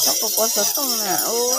có có số tung nè ô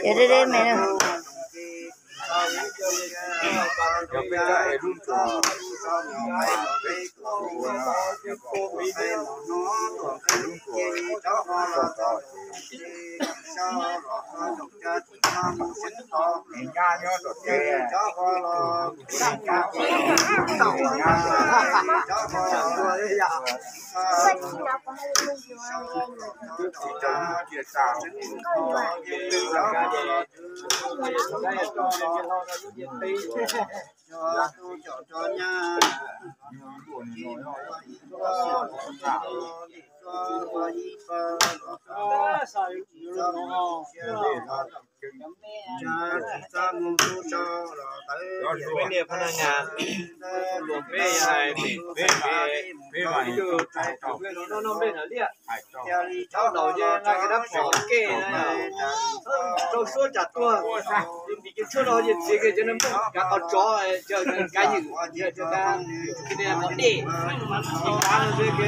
để đây mẹ nè Ini pandangan luar biasa ini, nó bên ở địa, cháu đầu chứ ngay cái đắp bỏ kê này, cháu số chặt tua, thì cái số đó thì cái cho nó cả con chó chờ cái gì, chờ cái này là đi, thì cá nó cái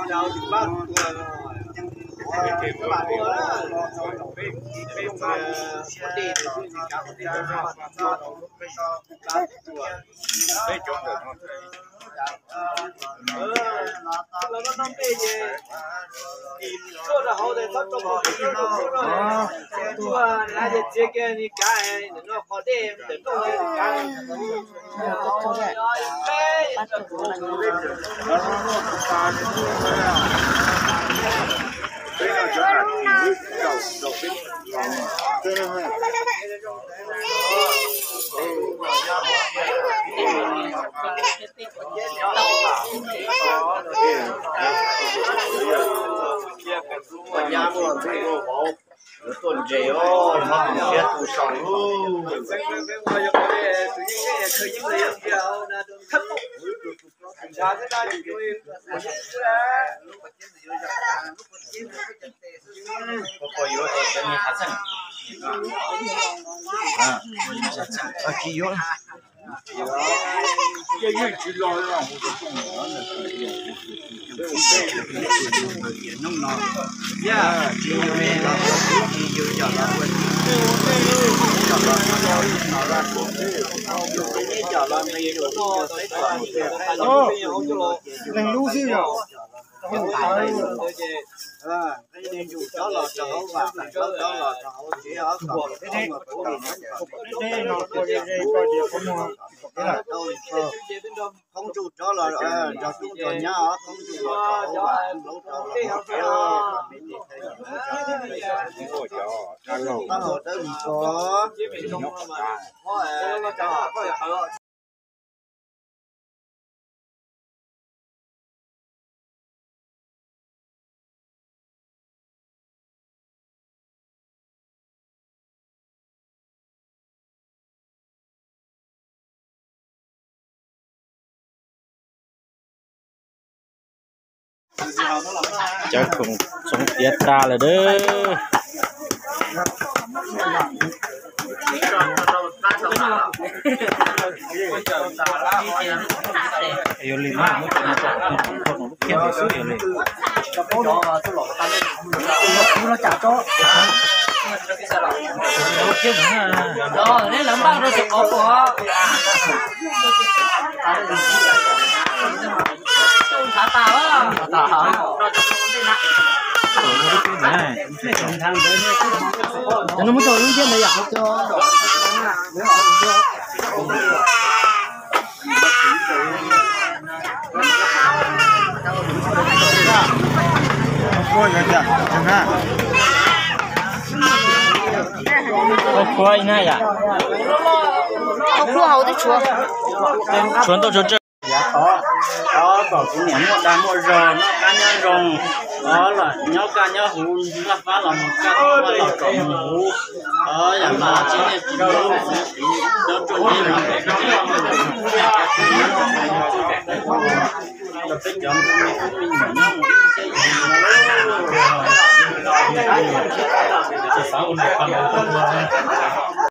chào chúng bác các bạn tua đó, nó nông tê gì, số là hậu để sắp trong một số rồi, tua là để chơi cái này cái nó khó đêm để tôi cái tuần dễ ô mà chết tu sòng luôn ra cái đó thì có yếu cái này hạt sen kỳ yếu cái gì chỉ lo là một cái công nông nông yeah chỉ về là chỉ cho là quên mình lưu gì rồi cái này chủ đó là cháu và cháu đó là cháu chỉ ở còn cái này đây nó có đây có không chủ đó là cháu chủ đó nhá không chủ là cháu và lâu cháu là chắc cũng sống tiết ra là đỡ yêu linh nó cũng không có kiếm được số yêu linh cho cái chó và số lọ ta lên nó chả cho rồi đấy lắm bao rồi sẽ có của thả tàu á nó mới cho những cái này à coi vậy kìa ha khói này à Cua hầu đấy chúa. chuẩn đâu cho đó bảo cái niệm một đàn một giờ nó cá nhân rồng đó là nhớ cá nhớ hú là phá là một cá mà là trộm hú ở nhà mà chỉ nên chỉ đâu đó trộm đi mà để cái là cái chọn mình nó một cái gì nó